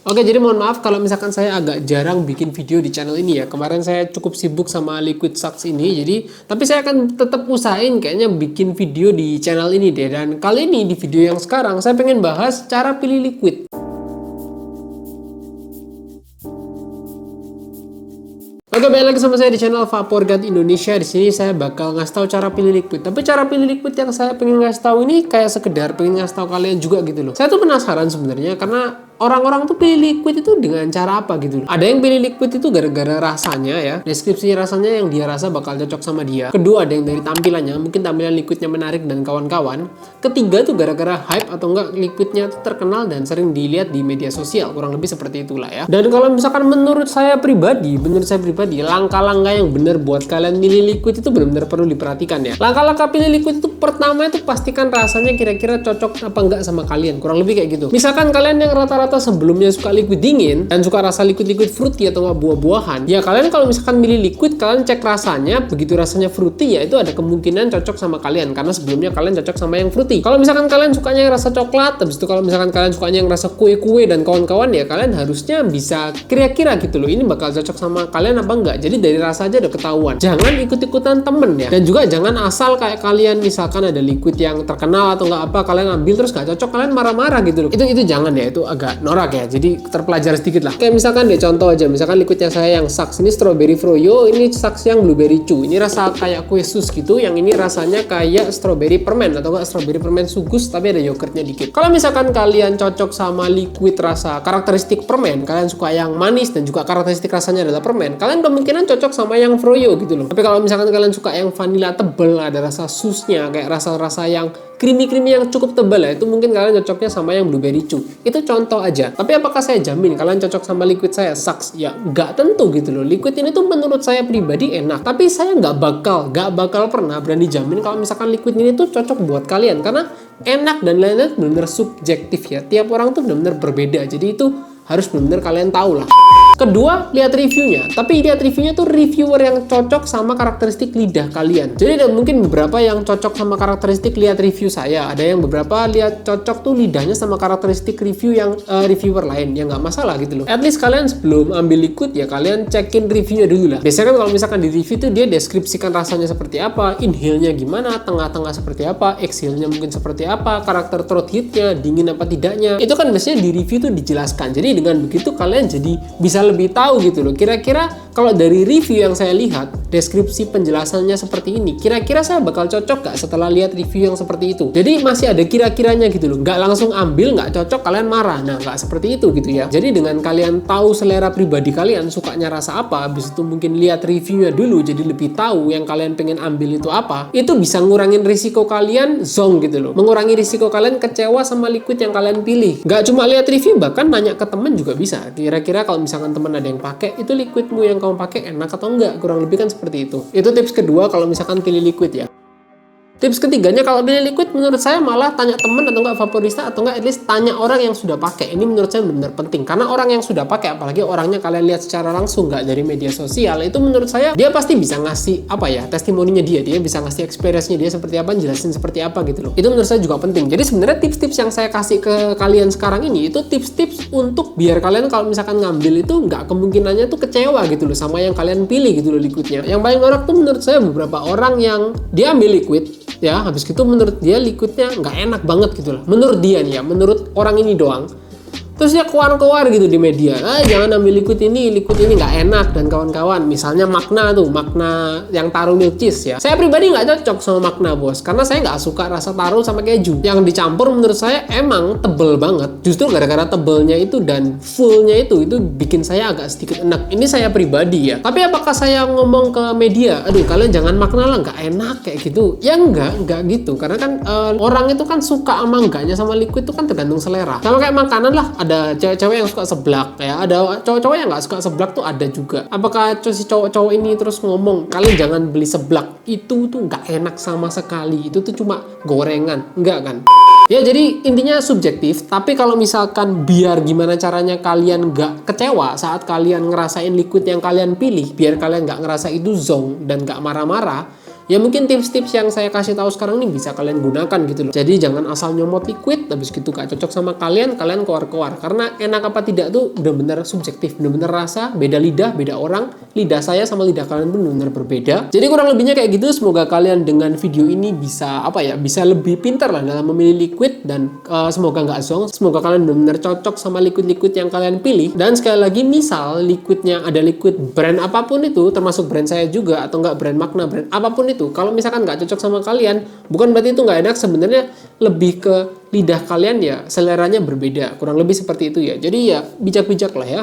Oke, jadi mohon maaf kalau misalkan saya agak jarang bikin video di channel ini ya. Kemarin saya cukup sibuk sama Liquid Sucks ini, tapi saya akan tetap usahain kayaknya bikin video di channel ini deh. Dan kali ini di video yang sekarang saya pengen bahas cara pilih liquid. Oke, balik lagi sama saya di channel Vaporgat Indonesia. Di sini saya bakal ngasih tahu cara pilih liquid. Tapi cara pilih liquid yang saya pengen ngasih tahu ini kayak sekedar pengen ngasih tahu kalian juga gitu loh. Saya tuh penasaran sebenarnya karena orang-orang tuh pilih liquid itu dengan cara apa gitu loh. Ada yang pilih liquid itu gara-gara rasanya ya. Deskripsi rasanya yang dia rasa bakal cocok sama dia. Kedua, ada yang dari tampilannya, mungkin tampilan liquidnya menarik dan kawan-kawan. Ketiga tuh gara-gara hype atau enggak liquidnya tuh terkenal dan sering dilihat di media sosial. Kurang lebih seperti itulah ya. Dan kalau misalkan menurut saya pribadi, langkah-langkah yang benar buat kalian milih liquid itu benar-benar perlu diperhatikan ya. Langkah-langkah pilih liquid itu pertama itu pastikan rasanya kira-kira cocok apa enggak sama kalian. Kurang lebih kayak gitu. Misalkan kalian yang rata-rata sebelumnya suka liquid dingin dan suka rasa liquid fruity atau enggak buah-buahan, ya kalian kalau misalkan milih liquid, kalian cek rasanya, begitu rasanya fruity ya itu ada kemungkinan cocok sama kalian karena sebelumnya kalian cocok sama yang fruity. Kalau misalkan kalian sukanya yang rasa coklat, habis itu kalau misalkan kalian sukanya yang rasa kue-kue dan kawan-kawan, ya kalian harusnya bisa kira-kira gitu loh, ini bakal cocok sama kalian apa enggak. Jadi dari rasa aja udah ketahuan. Jangan ikut-ikutan temen ya. Dan juga jangan asal kayak kalian misalkan ada liquid yang terkenal atau enggak apa, kalian ambil terus gak cocok, kalian marah-marah gitu loh. Itu jangan ya, itu agak norak ya. Jadi terpelajar sedikit lah. Kayak misalkan deh contoh aja, misalkan liquidnya saya yang Sucks ini strawberry froyo, ini Sucks yang blueberry chew. Ini rasa kayak kue sus gitu, yang ini rasanya kayak strawberry permen atau enggak strawberry permen sugus tapi ada yogurtnya dikit. Kalau misalkan kalian cocok sama liquid rasa karakteristik permen, kalian suka yang manis dan juga karakteristik rasanya adalah permen, kalian kemungkinan cocok sama yang froyo gitu loh. Tapi kalau misalkan kalian suka yang vanilla tebel, ada rasa susnya, kayak rasa-rasa yang creamy yang cukup tebal ya, itu mungkin kalian cocoknya sama yang blueberry chew. Itu contoh aja. Tapi apakah saya jamin kalian cocok sama liquid saya Sucks? Ya nggak tentu gitu loh. Liquid ini tuh menurut saya pribadi enak, tapi saya nggak bakal pernah berani jamin kalau misalkan liquid ini tuh cocok buat kalian, karena enak dan lain-lain benar-benar subjektif ya. Tiap orang tuh benar-benar berbeda. Jadi itu harus benar-benar kalian tahu lah. Kedua, lihat reviewnya. Tapi lihat reviewnya tuh reviewer yang cocok sama karakteristik lidah kalian. Jadi ada mungkin beberapa yang cocok sama karakteristik lihat review saya. Ada yang beberapa lihat cocok tuh lidahnya sama karakteristik review yang reviewer lain. Ya nggak masalah gitu loh. At least kalian sebelum ambil liquid ya kalian cekin reviewnya dulu lah. Biasanya kan kalau misalkan di review tuh dia deskripsikan rasanya seperti apa, inhale-nya gimana, tengah-tengah seperti apa, exhale-nya mungkin seperti apa, karakter throat heat-nya, dingin apa tidaknya. Itu kan biasanya di review tuh dijelaskan. Jadi dengan begitu kalian jadi bisa lebih tahu gitu loh. Kira-kira kalau dari review yang saya lihat, deskripsi penjelasannya seperti ini, kira-kira saya bakal cocok gak setelah lihat review yang seperti itu. Jadi masih ada kira-kiranya gitu loh. Nggak langsung ambil, nggak cocok kalian marah. Nah nggak seperti itu gitu ya. Jadi dengan kalian tahu selera pribadi kalian sukanya rasa apa, habis itu mungkin lihat reviewnya dulu, jadi lebih tahu yang kalian pengen ambil itu apa, itu bisa ngurangin risiko kalian zonk gitu loh. Mengurangi risiko kalian kecewa sama liquid yang kalian pilih. Nggak cuma lihat review, bahkan nanya ke temen juga bisa. Kira-kira kalau misalkan temen ada yang pakai, itu liquidmu yang kamu pakai enak atau enggak, kurang lebih kan seperti itu. Itu tips kedua kalau misalkan pilih liquid ya. Tips ketiganya kalau pilih liquid, menurut saya malah tanya temen atau enggak vaporista, atau enggak at least tanya orang yang sudah pakai. Ini menurut saya benar penting, karena orang yang sudah pakai, apalagi orangnya kalian lihat secara langsung nggak dari media sosial, itu menurut saya dia pasti bisa ngasih apa ya, testimoninya dia bisa ngasih experience-nya dia seperti apa, jelasin seperti apa gitu loh. Itu menurut saya juga penting. Jadi sebenarnya tips-tips yang saya kasih ke kalian sekarang ini itu tips-tips untuk biar kalian kalau misalkan ngambil itu nggak kemungkinannya tuh kecewa gitu loh sama yang kalian pilih gitu loh liquidnya. Yang paling norak tuh menurut saya beberapa orang yang dia ambil liquid ya, habis itu menurut dia liquidnya nggak enak banget gitu lah. Menurut dia nih ya, menurut orang ini doang. Terus dia keluar gitu di media, jangan ambil liquid ini nggak enak dan kawan-kawan. Misalnya Magna yang taro milk cheese ya. Saya pribadi nggak cocok sama Magna bos, karena saya nggak suka rasa taro sama keju. Yang dicampur menurut saya emang tebel banget. Justru gara-gara tebelnya itu dan fullnya itu bikin saya agak sedikit enak. Ini saya pribadi ya. Tapi apakah saya ngomong ke media, aduh kalian jangan Magna lah, nggak enak kayak gitu? Ya nggak gitu. Karena kan orang itu kan suka sama enggaknya sama liquid itu kan tergantung selera. Sama kayak makanan lah. Ada cewek-cewek yang suka seblak ya, ada cowok-cowok yang nggak suka seblak tuh ada juga. Apakah si cowok-cowok ini terus ngomong kalian jangan beli seblak, itu tuh nggak enak sama sekali, itu tuh cuma gorengan, enggak kan? Ya jadi intinya subjektif. Tapi kalau misalkan biar gimana caranya kalian nggak kecewa saat kalian ngerasain liquid yang kalian pilih, biar kalian nggak ngerasa itu zonk dan nggak marah-marah, Ya mungkin tips-tips yang saya kasih tahu sekarang ini bisa kalian gunakan gitu loh. Jadi jangan asal nyomot liquid habis gitu gak cocok sama kalian keluar-keluar. Karena enak apa tidak tuh bener-bener subjektif, bener-bener rasa, beda lidah, beda orang. Lidah saya sama lidah kalian bener-bener berbeda. Jadi kurang lebihnya kayak gitu. Semoga kalian dengan video ini bisa bisa lebih pintar lah dalam memilih liquid, dan semoga nggak zonk. Semoga kalian benar-benar cocok sama liquid-liquid yang kalian pilih. Dan sekali lagi, misal liquidnya ada liquid brand apapun itu, termasuk brand saya juga atau nggak brand Magna, brand apapun itu, kalau misalkan nggak cocok sama kalian, bukan berarti itu nggak enak. Sebenarnya lebih ke lidah kalian ya, seleranya berbeda. Kurang lebih seperti itu ya. Jadi ya bijak-bijak lah ya.